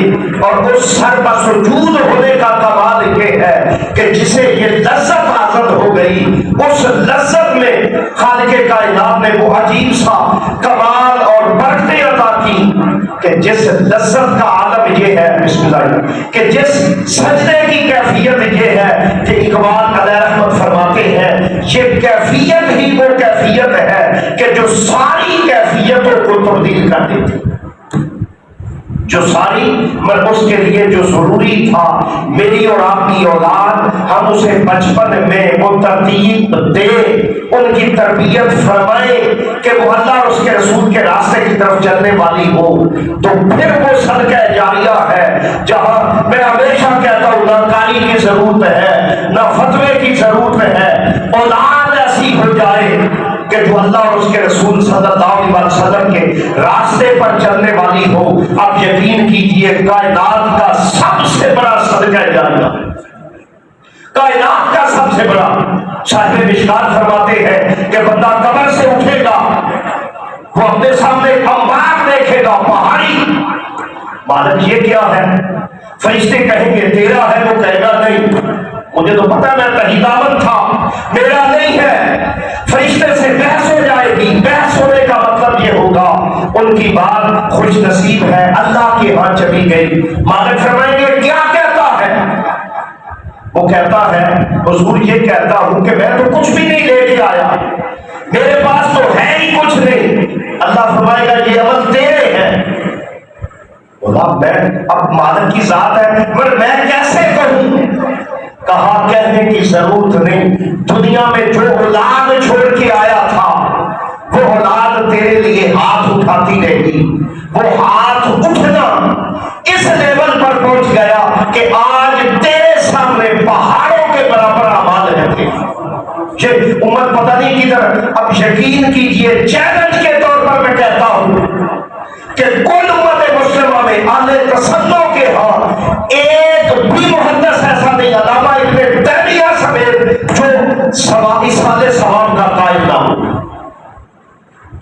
اور اس سر پر سجود ہونے کا کمال یہ ہے کہ جسے یہ لذت حاصل ہو گئی، اس لذت میں خالق کائنات نے وہ عجیب سا کمال اور برکتیں عطا کی کہ جس لذت کا عالم یہ ہے، بسم اللہ، کہ جس سجدے کی کیفیت یہ ہے کہ اقبال علیہ رحمت فرماتے ہیں یہ کیفیت ہی وہ کیفیت ہے کہ جو ساری کیفیتوں کو تبدیل کر دیتی، جو ساری، مگر اس کے لیے جو ضروری تھا میری اور آپ کی اولاد، ہم اسے بچپن میں وہ ترتیب دے، ان کی تربیت فرمائیں کہ وہ اللہ اور اس کے رسول کے راستے کی طرف چلنے والی ہو، تو پھر وہ صدقہ جاریہ ہے جہاں میں ہمیشہ کہتا ہوں نہ قاری کی ضرورت ہے، نہ فتوے کی ضرورت ہے، اولاد ایسی ہو جائے کہ جو اللہ اور اس کے رسول صلی اللہ علیہ وسلم کے راستے پر چلنے والی ہو۔ آپ یقین کیجئے کائنات کا سب سے بڑا صدقہ جاریہ، کائنات کا سب سے بڑا، صاحب مشکات فرماتے ہیں کہ بندہ قبر سے اٹھے گا، وہ اپنے سامنے انبار دیکھے گا، پہاڑی، مالک یہ کیا ہے؟ فرشتے کہیں گے تیرا ہے، وہ کہے گا نہیں، مجھے تو پتا میں کہیں دعوت تھا، میرا نہیں ہے۔ فرشتے سے بحث ہو جائے گی، بحث ہونے کا مطلب یہ ہوگا ان کی بات خوش نصیب ہے، اللہ کے ہاں چلی گئی۔ مالک فرمائیں گے کیا کہتا ہے؟ وہ کہتا ہے حضور یہ کہتا ہوں کہ میں تو کچھ بھی نہیں لے کے آیا، میرے پاس تو ہے ہی کچھ نہیں۔ اللہ فرمائے گا یہ عمل تیرے ہیں۔ بولا میں اب مالک کی ذات ہے، مگر میں کیسے کہوں؟ کہا کہنے کی ضرورت نہیں، دنیا میں جو اولاد چھوڑ کے آیا تھا وہ اولاد تیرے لیے ہاتھ اٹھاتی رہی، وہ ہاتھ اٹھنا اس لیول پر پہنچ گیا کہ آج تیرے سامنے پہاڑوں کے برابر اعمال رہتے ہیں۔ یہ امت پتہ نہیں کدھر، اب یقین کیجئے چیلنج کے طور پر میں کہتا ہوں کہ کل امت مسلمہ میں اہل تسنن کے ہاں ایک بھی محدث ایسا نہیں، علامہ ابن تیمیہ سمیت، جو اصحاب ثواب کا قائل نہ ہو۔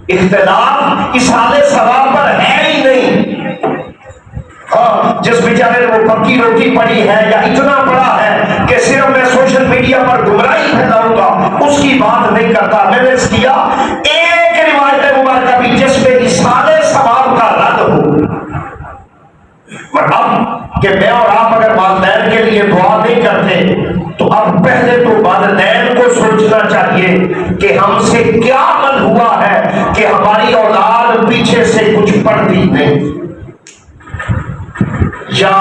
اختلاف اصحاب ثواب پر ہے ہی نہیں۔ ہاں، جس بیچارے نے وہ پکی روٹی پڑی ہے یا اتنا پڑا ہے کہ صرف میں سوشل میڈیا پر گمراہی پھیلاؤں گا، اس کی بات نہیں کرتا۔ میں نے اس کیا ایک روایت مبارکہ بھی جس پہ اصحاب ثواب کا رد ہو۔ اب کہ میں اور آپ اگر والدین کے لیے دعا نہیں کرتے تو اب پہلے تو والدین کو سوچنا چاہیے کہ ہم سے کیا عمل ہوا ہے کہ ہماری اولاد پیچھے سے کچھ پڑھتی نہیں، یا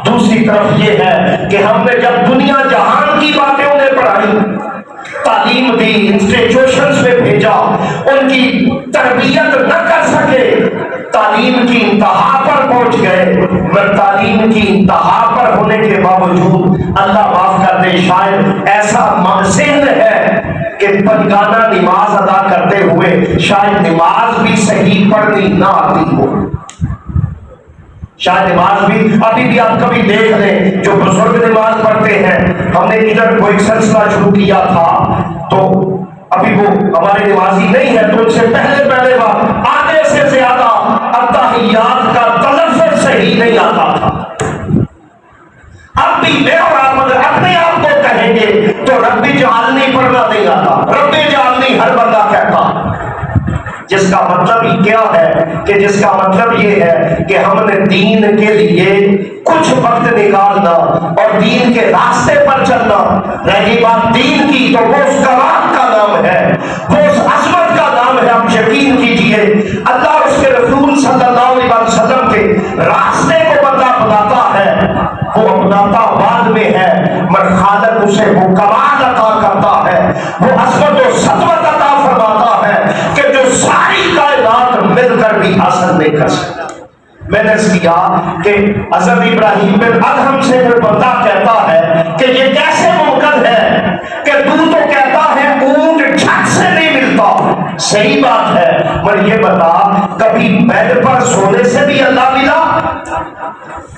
دوسری طرف یہ ہے کہ ہم نے جب دنیا جہان کی باتیں انہیں پڑھائی، تعلیم دی، انسٹیٹیوشنز میں بھیجا، ان کی تربیت نہ کر سکے، تعلیم کی انتہا پر پہنچ گئے، مگر تعلیم کی انتہا پر ہونے کے باوجود اللہ معاف کر دے شاید ایسا ذہن ہے کہ پنجگانہ نماز ادا کرتے ہوئے شاید نماز بھی صحیح پڑھنی نہ آتی ہو، شاید نماز بھی ابھی بھی آپ کبھی دیکھ لیں جو بزرگ نماز پڑھتے ہیں۔ ہم نے ادھر کوئی سلسلہ شروع کیا تھا تو ابھی وہ ہمارے نمازی نہیں ہے تو ان سے پہلے بار آدھے سے زیادہ التحیات کا تلفظ صحیح نہیں آتا تھا۔ اب بھی میں اور آپ اگر اپنے آپ کو کہیں گے تو رب جعلنی پڑھنا نہیں آتا، رب جعلنی ہر بندہ کہتا، جس کا مطلب ہی کیا ہے کہ جس کا مطلب یہ ہے کہ ہم نے دین کے لیے کچھ وقت نکالنا اور دین کے راستے پر چلنا۔ رہی بات دین کی تو وہ اس کلام کا نام ہے، وہ اس عظمت کا نام ہے۔ آپ یقین کیجئے اللہ اس کے رسول صلی اللہ علیہ وسلم کے راستے کو بندہ اپناتا ہے، وہ اپناتا بعد میں ہے مگر خالق اسے وہ کمال عطا کرتا ہے، وہ عظمت و سطوت عطا فرماتا ہے کہ جو ساری کائنات مل کر بھی حاصل نہیں کر سکتا۔ میں نے اس کیا کہ حضرت ابراہیم بن ادہم سے پھر بندہ کہتا ہے کہ یہ کیسے ممکن ہے کہ تو کہتا ہے اونٹ جھٹ سے نہیں ملتا، صحیح بات ہے مگر یہ بتا کبھی بیڈ پر سونے سے بھی اللہ ملا؟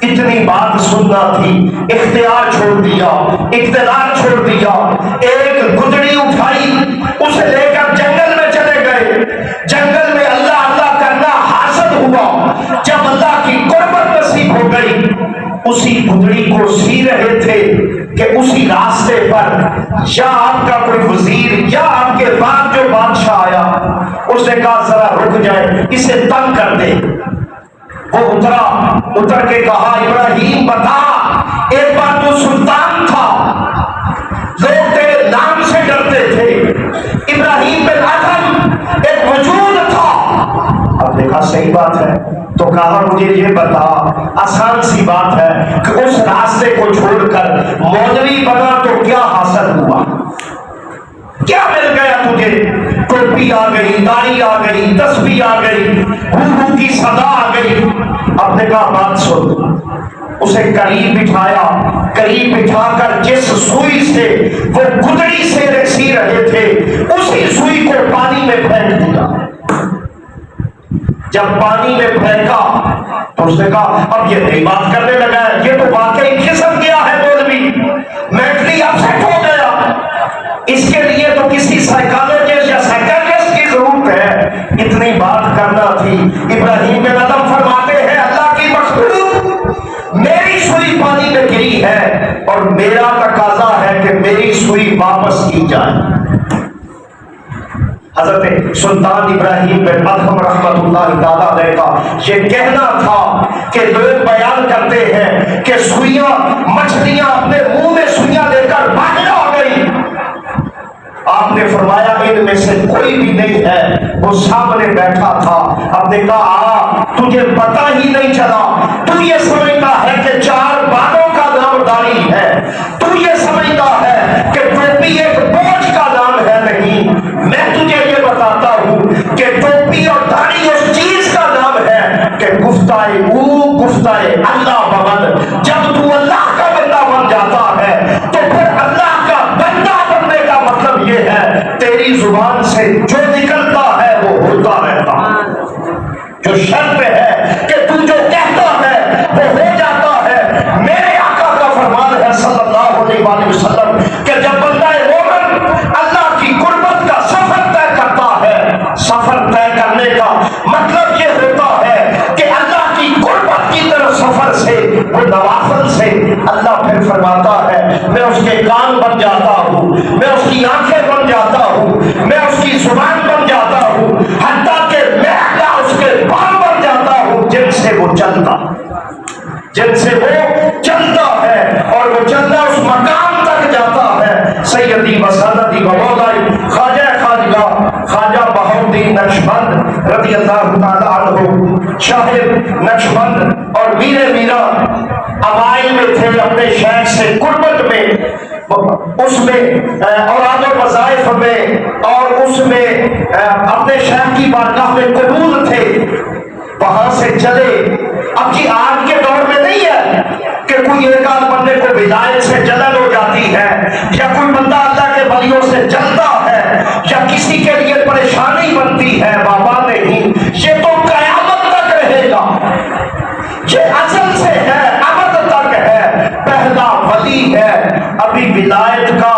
اتنی بات سننا تھی، اختیار چھوڑ دیا، اقتدار چھوڑ دیا، ایک گدڑی اٹھائی، اسے لے کر جنگل میں چلے گئے، جنگل میں اللہ اللہ کرنا حاصل ہوا، جب اللہ کی قربت نصیب ہو گئی اسی گدڑی کو سی رہے تھے کہ اسی راستے پر یا آپ کا کوئی وزیر یا آپ کے بعد جو بادشاہ آیا، اس نے کہا ذرا رک جائے، اسے تنگ کر دے۔ وہ اتر کے کہا ابراہیم بتا، ایک بار تو سلطان تھا، لوگ تیرے نام سے ڈرتے تھے، ابراہیم بن ادہم ایک وجود تھا۔ اب دیکھا صحیح بات ہے تو کہا مجھے یہ بتا، آسان سی بات ہے کہ اس راستے کو چھوڑ کر مولوی بنا تو کیا حاصل ہوا، کیا مل گیا تجھے؟ ٹوپی آ گئی، داڑھی آ گئی، تسبیح آ گئی، ہو کی صدا آ گئی۔ اب نے کہا بات سن، اسے قریب بٹھایا، قریب بٹھا کر جس سوئی سے وہ گدڑی سے سی رہے تھے اسی سوئی کو پانی میں پھینک دیا۔ جب پانی میں پھینکا تو اس نے کہا اب یہ نئی بات کرنے لگا ہے، یہ تو واقعی کھسک گیا ہے مولوی، مینٹلی اپسیٹ ہو گیا، اس کے لیے تو کسی سائیکالوجسٹ یا سائیکالوجسٹ کی ضرورت ہے، اتنی بات کرنا تھی۔ ابراہیم بن ادہم فرماتے ہیں اللہ کی مخلوق، میری سوئی پانی میں گری ہے اور میرا تقاضا ہے کہ میری سوئی واپس کی جائے۔ حضرت سلطان ابراہیم بن ادہم رحمۃ اللہ تعالیٰ علیہ کا یہ کہنا تھا کہ لوگ بیان کرتے ہیں کہ سوئیاں، مچھلیاں اپنے منہ میں سوئیاں لے کر باہر آ گئی، آپ نے فرمایا ان میں سے کوئی بھی نہیں ہے، وہ سامنے بیٹھا تھا۔ اب نے کہا تجھے پتہ ہی نہیں چلا، تو یہ سمجھتا ہے کہ چار بالوں کا نام داڑھی ہے، تو یہ سمجھتا ہے کہ ٹوپی ایک بوجھ کا نام ہے، نہیں، میں تجھے یہ بتاتا ہوں گفتائے او گفتائے اللہ بمن، جب تو اللہ کا بندہ بن جاتا ہے تو پھر اللہ کا بندہ بننے کا مطلب یہ ہے تیری زبان سے جو نکلتا ہے وہ ہوتا رہتا ہے۔ جو شرط ہے کہ تو جو کہتا ہے وہ ہو جاتا ہے۔ میرے آقا کا فرمان ہے صلی اللہ علیہ وآلہ وسلم کہ جب بندہ مومن اللہ کی قربت کا سفر طے کرتا ہے، سفر طے کرنے کا مطلب یہ ہوتا ہے کہ اللہ کی قربت کی طرف سفر سے، وہ نوافل سے، اللہ پھر فرماتا ہے میں اس کے کان بن جاتا ہوں، میں اس کی آنکھیں بن جاتا ہوں، میں اس کی زبان بن جاتا ہوں، حتیٰ کہ میں اللہ اس کے پاؤں بن جاتا ہوں جن سے وہ چلتا ہے اور وہ چلتا اس مقام تک جاتا ہے۔ سیدی و سندی و مولائی خواجہ بہاؤالدین نقشبند رضی اللہ تعالی عنہ، شاہ نقشبند اور میر میرا اوائل میں تھے اپنے شیخ سے قربت میں، اس میں اوراد و وظائف میں اور اس میں اپنے شیخ کی بارگاہ میں قبول تھے، وہاں سے چلے۔ اب جی آج کے دور میں نہیں ہے کہ کوئی ایک آدھ بندے کو ولایت سے جلن ہو جاتی ہے یا کوئی بندہ اللہ کے ولیوں سے جلتا ہے یا کسی کے لیے پریشانی بنتی ہے، بابا نہیں، یہ تو قیامت تک رہے گا، یہ ازل سے ہے، ابد تک ہے، پہلا ولی ہے۔ ابھی ولایت کا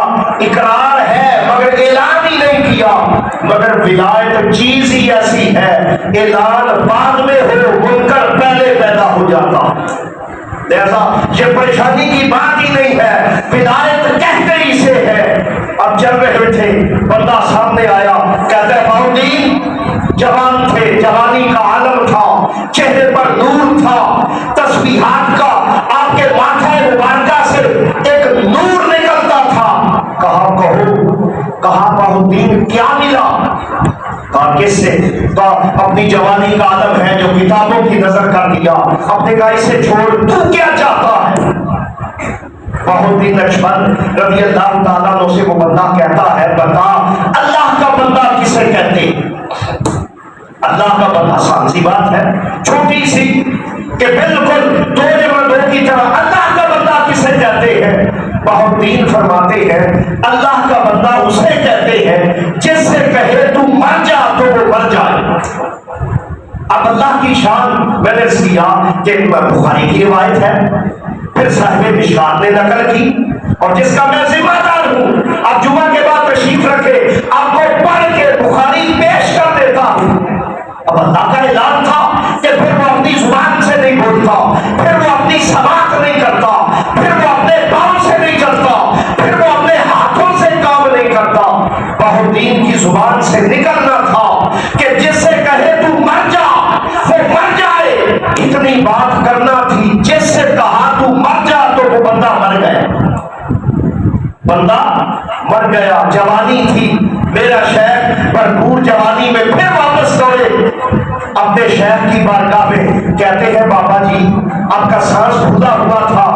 اقرار ہے مگر اعلان ہی نہیں کیا، مگر ولایت چیز ہی ایسی ہے اعلان بعد میں ہو، منکر پہلے پیدا ہو جاتا۔ لہذا یہ پریشانی کی بات ہی نہیں ہے، ولایت کہتے ہی سے ہے۔ اب چل رہے تھے، بندہ سامنے آیا، کہتے ہیں بہاؤالدین جوان تھے، جوانی کا عالم تھا، چہرے پر نور تھا، تسبیحات کا آپ کے ماتھے مبارکہ سے ایک نور نکلتا تھا۔ کہا کہا بہاؤالدین کیا ملا؟ کہا کس سے؟ کہا اپنی جوانی کا عالم ہے جو کتابوں کی نظر کر دیا، اپنے کا اسے چھوڑ، تو کیا چاہتا ہے؟ بہاؤالدین نقشبند رضی اللہ تعالیٰ عنہ سے وہ بندہ کہتا ہے بتا اللہ کا بندہ کسے کہتے ہیں؟ اللہ کا بندہ آسان سی بات ہے، چھوٹی سی کہ بالکل دو جمع دو کی طرح اللہ کا بندہ کسے کہتے ہیں؟ بہاؤالدین فرماتے ہیں اللہ کا بندہ اسے کہتے ہیں جس سے کہے تو مر جا تو وہ مر جائے۔ اب اللہ کی شان میں نے کیا کہ بخاری کی روایت ہے، پھر صاحب مشکات نے نقل کی اور جس کا میں ذمہ دار ہوں، اب جمعہ کے بعد تشریف رکھے آپ کو پڑھ کے بخاری پیش کر دیتا ہوں۔ اب اللہ کا اعلان تھا کہ پھر وہ اپنی زبان سے نہیں بولتا، پھر وہ اپنی سماعت نہیں کرتا، پھر وہ اپنے پاؤں سے نہیں چلتا، پھر وہ اپنے ہاتھوں سے کام نہیں کرتا۔ بہاؤالدین کی زبان سے نکلنا تھا کہ جس سے کہے تو مر جا وہ مر جائے، اتنی بات کرنا تھی۔ جس سے کہا تو مر جا تو وہ بندہ مر گیا، بندہ مر گیا۔ جوانی تھی، میرا شیخ بھرپور جوانی میں پھر واپس دوڑے اپنے شیخ کی بارگاہ میں، کہتے ہیں بابا جی آپ کا سانس پھولا ہوا تھا۔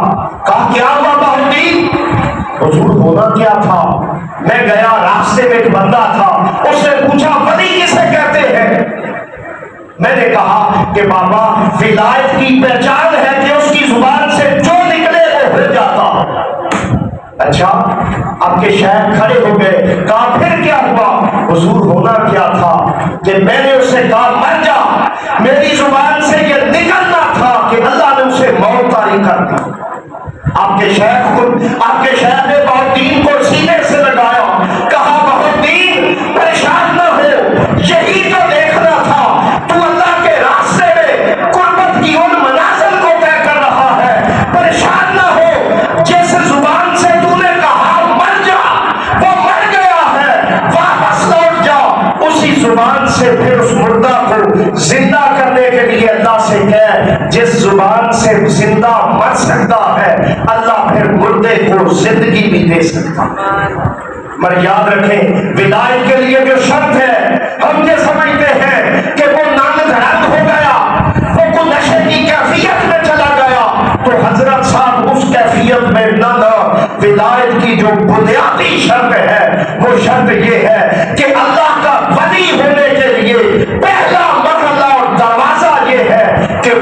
کہا کیا ہوا بہاؤالدین؟ حضور ہونا کیا تھا، میں گیا راستے میں ایک بندہ تھا، اس نے پوچھا ولی کسے کہتے ہیں؟ میں نے کہا کہ بابا ولایت کی پہچان ہے کہ اس کی زبان سے جو نکلے وہ ہو جاتا۔ اچھا، آپ کے شیخ کھڑے ہو گئے، کہا پھر کیا ہوا؟ حضور ہونا کیا تھا کہ میں نے اسے کہا مر جا، میری زبان سے یہ نکلنا تھا کہ اللہ نے اسے موت طاری کر دی۔ آپ کے شیخ نے بہاؤالدین کو سینے سے لگایا، کہا بہاؤالدین پریشان نہ ہو، یہی تو دیکھنا تھا، تو اللہ کے راستے میں قربت کی ان منازل کو طے کر رہا ہے، پریشان نہ ہو، جس زبان سے تو نے کہا مر جا وہ مر گیا ہے، واپس لوٹ جا، اسی زبان سے پھر اس مردہ کو زندہ کرنے کے لیے اللہ سے کہہ، جس زبان سے زندہ مر سکتا ہے اللہ پھر مردے کو زندگی بھی دے سکتا۔ مگر یاد رکھیں ولایت کے لیے جو شرط ہے، ہم یہ سمجھتے ہیں کہ وہ نامدرد ہو گیا، وہ کو نشے کی کیفیت میں چلا گیا تو حضرت صاحب اس کیفیت میں نہ ولایت کی جو بنیادی شرط ہے وہ شرط یہ ہے کہ اللہ کا ولی ہونے کے لیے پہلا مرحلہ اور دروازہ یہ ہے کہ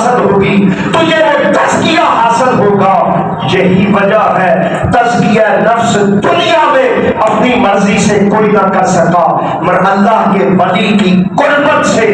حاصل ہوگی، تجھے وہ تزکیہ حاصل ہوگا۔ یہی وجہ ہے تزکیہ نفس دنیا میں اپنی مرضی سے کوئی نہ کر سکا، مگر اللہ کے ولی کی قربت سے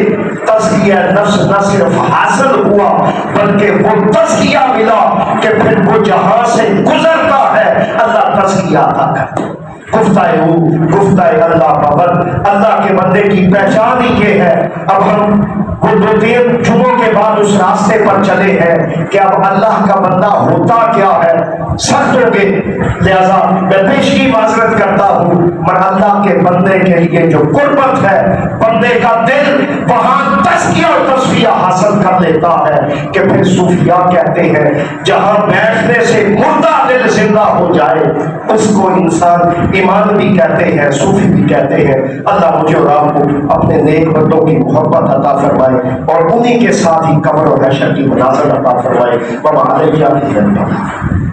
تزکیہ نفس نہ صرف حاصل ہوا بلکہ وہ تزکیہ ملا کہ پھر وہ جہاں سے گزرتا ہے اللہ تزکیہ عطا کرتا ہے۔ گفتہ اللہ بابر، اللہ کے بندے کی پہچان ہی یہ ہے۔ اب ہم وہ 2-3 جمعوں کے بعد اس راستے پر چلے ہیں کہ اب اللہ کا بندہ ہوتا کیا ہے، سخت ہو گئے، لہذا میں پیشگی معذرت کرتا ہوں، مگر اللہ کے بندے کے لیے جو قربت ہے، بندے کا دل وہاں تزکیہ اور تصفیہ حاصل کر لیتا ہے کہ پھر صوفیاء کہتے ہیں جہاں بیٹھنے سے مردہ دل زندہ ہو جائے اس کو انسان ایمان بھی کہتے ہیں، صوفی بھی کہتے ہیں۔ اللہ مجھے اور آپ کو اپنے نیک بندوں کی محبت عطا فرمائے اور انہی کے ساتھ ہی قبر و حشر کی مناظر عطا فرمائے۔ وما علیہ